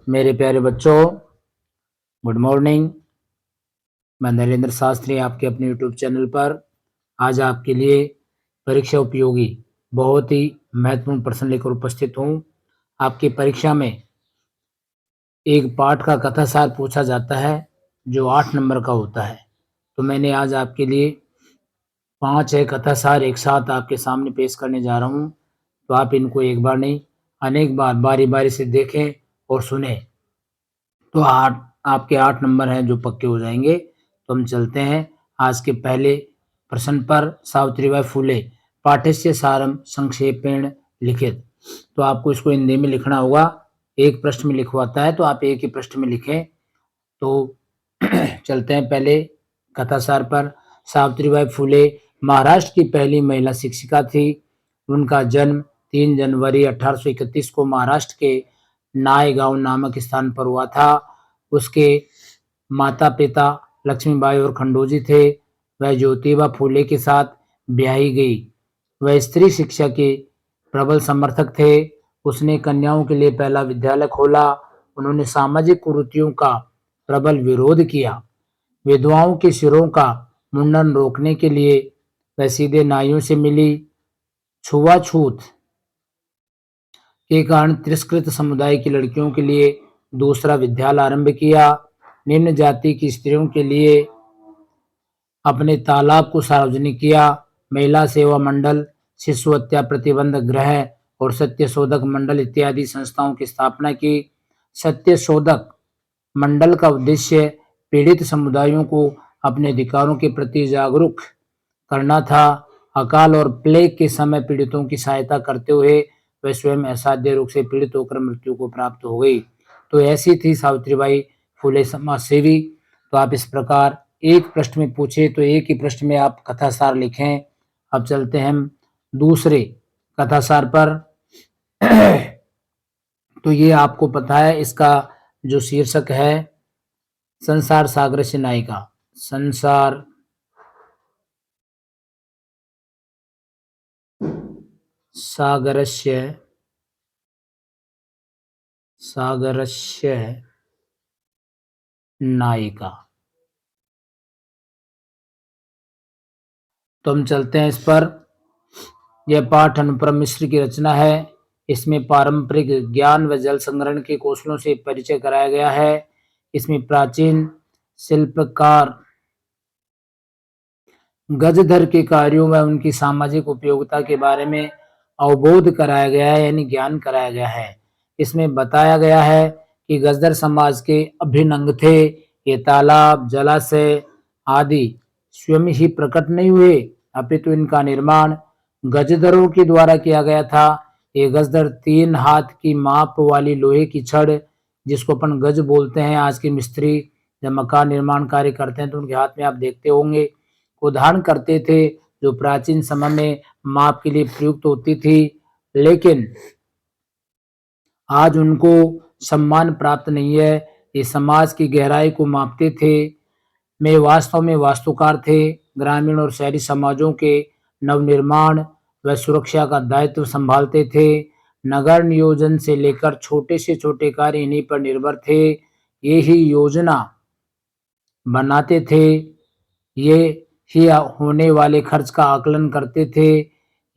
मेरे प्यारे बच्चों, गुड मॉर्निंग। मैं नरेंद्र शास्त्री आपके अपने यूट्यूब चैनल पर आज आपके लिए परीक्षा उपयोगी बहुत ही महत्वपूर्ण प्रश्न लेकर उपस्थित हूँ। आपकी परीक्षा में एक पाठ का कथासार पूछा जाता है जो 8 नंबर का होता है। तो मैंने आज आपके लिए 5 कथासार एक साथ आपके सामने पेश करने जा रहा हूँ। तो आप इनको एक बार नहीं अनेक बार बारी-बारी से देखें और सुनें। तो 8 आपके 8 नंबर हैं जो पक्के हो जाएँगे। तो हम चलते हैं आज के पहले प्रश्न पर। सावित्रीबाई फुले पाठ्यस्य सारम संक्षेपेण लिखित। तो आपको इसको हिंदी में लिखना होगा। एक पृष्ठ में लिखवाता है तो आप एक ही पृष्ठ में लिखें। तो चलते हैं पहले कथासार पर। सावित्रीबाई फुले महाराष्ट्र की पहली महिला शिक्षिका थी। उनका जन्म 3 जनवरी 1831 को महाराष्ट्र के नायगांव नामक स्थान पर हुआ था। उसके माता-पिता लक्ष्मीबाई और खंडोजी थे। वह ज्योतिबा फुले के साथ ब्याही गई। वह स्त्री शिक्षा के प्रबल समर्थक थे। उसने कन्याओं के लिए पहला विद्यालय खोला। उन्होंने सामाजिक कुरीतियों का प्रबल विरोध किया। विधवाओं के सिरों का मुंडन रोकने के लिए वह सीधे नाइयों से मिली। छुआछूत के कारण तिरस्कृत समुदाय की लड़कियों के लिए दूसरा विद्यालय आरंभ किया। निम्न जाति की स्त्रियों के लिए अपने तालाब को सार्वजनिक किया। महिला सेवा मंडल, शिशु हत्या प्रतिबंध गृह और सत्य शोधक मंडल इत्यादि संस्थाओं की स्थापना की। सत्य शोधक मंडल का उद्देश्य पीड़ित समुदायों को अपने अधिकारों के प्रति जागरूक करना था। अकाल और प्लेग के समय पीड़ितों की सहायता करते हुए वह स्वयं असाध्य रोग से पीड़ित होकर मृत्यु को प्राप्त हो गई। तो ऐसी थी सावित्रीबाई फुले समाज सेवी। तो आप इस प्रकार एक प्रश्न में पूछे तो एक ही प्रश्न में आप कथासार लिखें। अब चलते हैं हम दूसरे कथासार पर। तो ये आपको पता है, इसका जो शीर्षक है संसार सागरस्य नायिका। संसार सागरस्य नायिका। तो हम चलते हैं इस पर। यह पाठ अनुपम मिश्र की रचना है। इसमें पारंपरिक ज्ञान व जल संग्रहण के कौशलों से परिचय कराया गया है। इसमें प्राचीन शिल्पकार गजधर के कार्यों व उनकी सामाजिक उपयोगिता के बारे में अवबोध कराया गया है, यानी ज्ञान कराया गया है। इसमें बताया गया है कि गजधर समाज के अभिन्न अंग थे। ये तालाब, जलाशय आदि स्वयं ही प्रकट नहीं हुए, अपितु इनका निर्माण गजधरों के द्वारा किया गया था। ये गजधर 3 हाथ की माप वाली लोहे की छड़, जिसको अपन गज बोलते हैं, आज के मिस्त्री जब मकान निर्माण कार्य करते हैं तो उनके हाथ में आप देखते होंगे, को धारण करते थे, जो प्राचीन समय में माप के लिए प्रयुक्त होती थी। लेकिन आज उनको सम्मान प्राप्त नहीं है। ये समाज की गहराई को मापते थे। वे वास्तव में वास्तुकार थे। ग्रामीण और शहरी समाजों के नवनिर्माण व सुरक्षा का दायित्व संभालते थे। नगर नियोजन से लेकर छोटे से छोटे कार्य इन्हीं पर निर्भर थे। ये ही योजना बनाते थे। ये ही होने वाले खर्च का आकलन करते थे।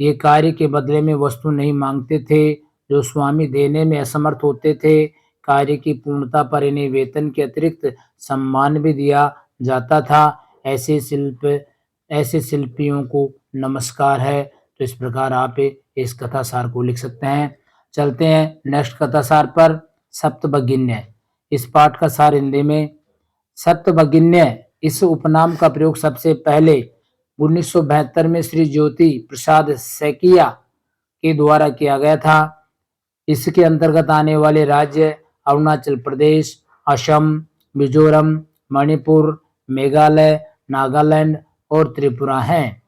ये कार्य के बदले में वस्तु नहीं मांगते थे जो स्वामी देने में असमर्थ होते थे। कार्य की पूर्णता पर इन्हें वेतन के अतिरिक्त सम्मान भी दिया जाता था। ऐसे शिल्पियों को नमस्कार है। तो इस प्रकार आप इस कथासार को लिख सकते हैं। चलते हैं नेक्स्ट कथासार पर। सप्तभगिन्य। इस पाठ का सार हिंदी में। सप्तभगिन्य इस उपनाम का प्रयोग सबसे पहले 1972 में श्री ज्योति प्रसाद सैकिया के द्वारा किया गया था। इसके अंतर्गत आने वाले राज्य अरुणाचल प्रदेश, असम, मिजोरम, मणिपुर, मेघालय, नागालैंड और त्रिपुरा हैं।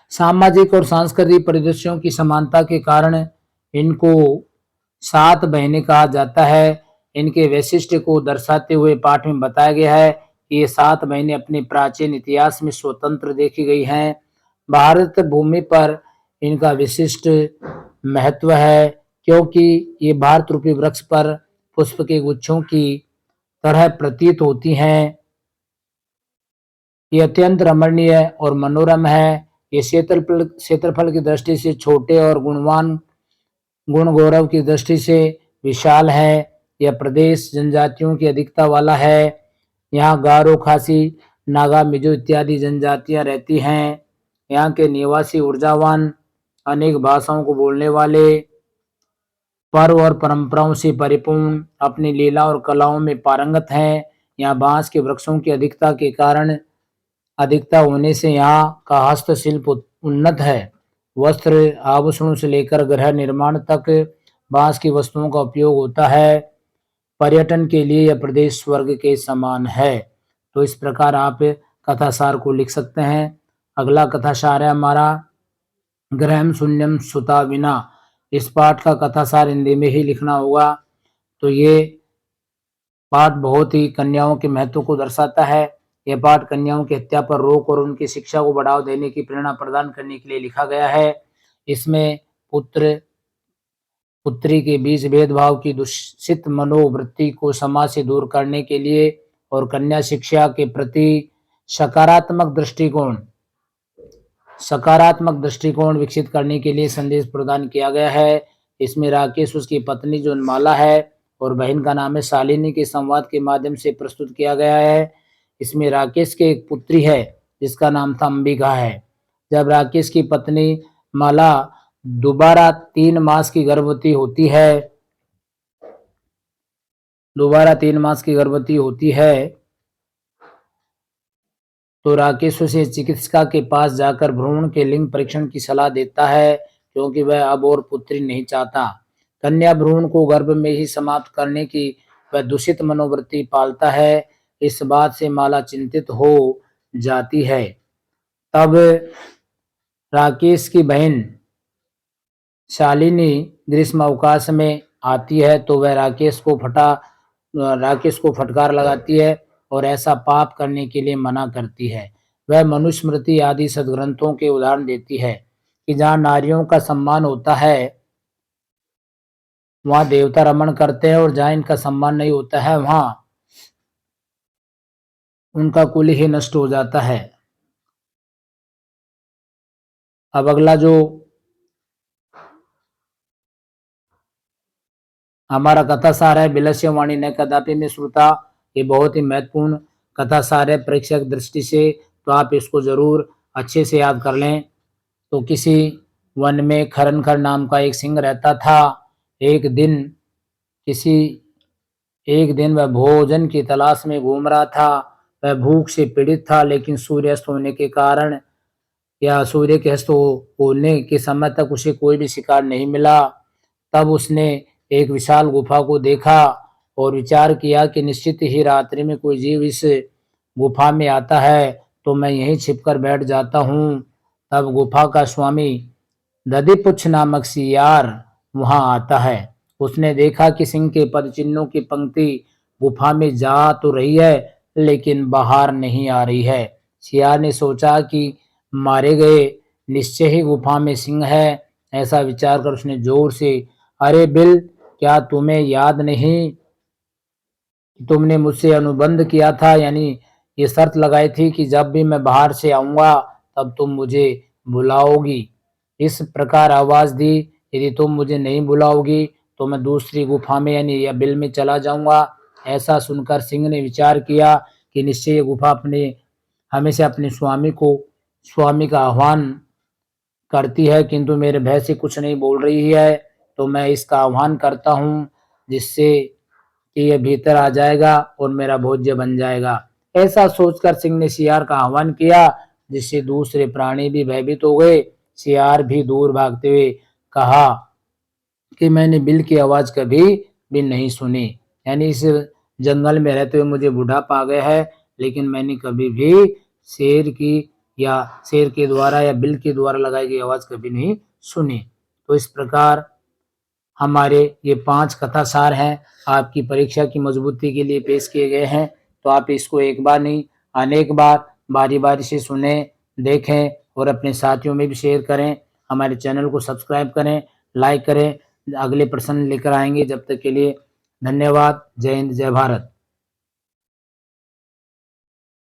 सामाजिक और सांस्कृतिक परिदृश्यों की समानता के कारण इनको 7 बहनें कहा जाता है। इनके वैशिष्ट्य को दर्शाते हुए पाठ में बताया गया है कि ये 7 बहनें अपने प्राचीन इतिहास में स्वतंत्र देखी गई हैं। भारत भूमि पर इनका विशिष्ट महत्व है, क्योंकि ये भारत रूपी वृक्ष पर पुष्प के गुच्छों की तरह प्रतीत होती हैं। ये अत्यंत रमणीय और मनोरम है। ये क्षेत्रफल की दृष्टि से छोटे और गुण गौरव की दृष्टि से विशाल है। यह प्रदेश जनजातियों की अधिकता वाला है। यहाँ गारो, खासी, नागा, मिजो इत्यादि जनजातियां रहती हैं। यहाँ के निवासी ऊर्जावान, अनेक भाषाओं को बोलने वाले, पर्व और परंपराओं से परिपूर्ण, अपनी लीला और कलाओं में पारंगत हैं। यहाँ बांस के वृक्षों की अधिकता होने से यहाँ का हस्तशिल्प उन्नत है। वस्त्र, आभूषणों से लेकर गृह निर्माण तक बांस की वस्तुओं का उपयोग होता है। पर्यटन के लिए यह प्रदेश स्वर्ग के समान है। तो इस प्रकार आप कथासार को लिख सकते हैं। अगला कथासार है हमारा गृहम शून्यम सुता विना। इस पाठ का कथासार हिंदी में ही लिखना होगा। तो ये पाठ बहुत ही कन्याओं के महत्व को दर्शाता है। यह पाठ कन्याओं की हत्या पर रोक और उनकी शिक्षा को बढ़ावा देने की प्रेरणा प्रदान करने के लिए लिखा गया है। इसमें पुत्र पुत्री के बीच भेदभाव की दूषित मनोवृत्ति को समाज से दूर करने के लिए और कन्या शिक्षा के प्रति सकारात्मक दृष्टिकोण विकसित करने के लिए संदेश प्रदान किया गया है। इसमें राकेश, उसकी पत्नी जो माला है और बहन का नाम है शालिनी के संवाद के माध्यम से प्रस्तुत किया गया है। इसमें राकेश के एक पुत्री है जिसका नाम था अंबिका है। जब राकेश की पत्नी माला दोबारा 3 मास की गर्भवती होती है तो राकेश उसे चिकित्सक के पास जाकर भ्रूण के लिंग परीक्षण की सलाह देता है, क्योंकि वह अब और पुत्री नहीं चाहता। कन्या भ्रूण को गर्भ में ही समाप्त करने की वह दूषित मनोवृत्ति पालता है। इस बात से माला चिंतित हो जाती है। तब राकेश की बहन शालिनी ग्रीष्म अवकाश में आती है तो वह राकेश को फटकार लगाती है और ऐसा पाप करने के लिए मना करती है। वह मनुस्मृति आदि सद्ग्रंथों के उदाहरण देती है कि जहाँ नारियों का सम्मान होता है वहाँ देवता रमण करते हैं और जहाँ इनका सम्मान नहीं होता है वहाँ उनका कुल ही नष्ट हो जाता है। अब अगला जो हमारा कथासार है विलस्य वाणी न कदापि में श्रुता। ये बहुत ही महत्वपूर्ण कथासार है प्रेक्षक दृष्टि से, तो आप इसको जरूर अच्छे से याद कर लें। तो किसी वन में खरनखर नाम का एक सिंह रहता था। एक दिन वह भोजन की तलाश में घूम रहा था। वह भूख से पीड़ित था, लेकिन सूर्यास्त होने के कारण या सूर्य के अस्त होने के समय तक उसे कोई भी शिकार नहीं मिला। तब उसने एक विशाल गुफा को देखा और विचार किया कि निश्चित ही रात्रि में कोई जीव इस गुफा में आता है तो मैं यहीं छिपकर बैठ जाता हूँ। तब गुफा का स्वामी दधिपुच्छ नामक सियार वहां आता है। उसने देखा कि सिंह के पद चिन्हों की पंक्ति गुफा में जा तो रही है लेकिन बाहर नहीं आ रही है। सियार ने सोचा कि मारे गए निश्चय ही गुफा में सिंह है। ऐसा विचार कर उसने जोर से, अरे बिल, क्या तुम्हें याद नहीं, तुमने मुझसे अनुबंध किया था, यानी ये शर्त लगाई थी कि जब भी मैं बाहर से आऊंगा तब तुम मुझे बुलाओगी। इस प्रकार आवाज दी, यदि तुम मुझे नहीं बुलाओगी तो मैं दूसरी गुफा में यानी या बिल में चला जाऊंगा। ऐसा सुनकर सिंह ने विचार किया कि निश्चय ये गुफा हमेशा अपने स्वामी का आह्वान करती है, किंतु मेरे भय से कुछ नहीं बोल रही है, तो मैं इसका आह्वान करता हूँ जिससे कि यह भीतर आ जाएगा और मेरा भोज्य बन जाएगा। ऐसा सोचकर सिंह ने सियार का आह्वान किया, जिससे दूसरे प्राणी भी भयभीत हो गए। सियार भी दूर भागते हुए कहा कि मैंने बिल की आवाज कभी भी नहीं सुनी, यानी इस जंगल में रहते हुए मुझे बुढ़ापा आ गया है, लेकिन मैंने कभी भी शेर के द्वारा या बिल के द्वारा लगाई गई आवाज कभी नहीं सुनी। तो इस प्रकार हमारे ये 5 कथासार हैं, आपकी परीक्षा की मजबूती के लिए पेश किए गए हैं। तो आप इसको एक बार नहीं अनेक बार बारी बारी से सुने, देखें और अपने साथियों में भी शेयर करें। हमारे चैनल को सब्सक्राइब करें, लाइक करें। अगले प्रश्न लेकर आएंगे, जब तक के लिए धन्यवाद। जय हिंद, जय भारत।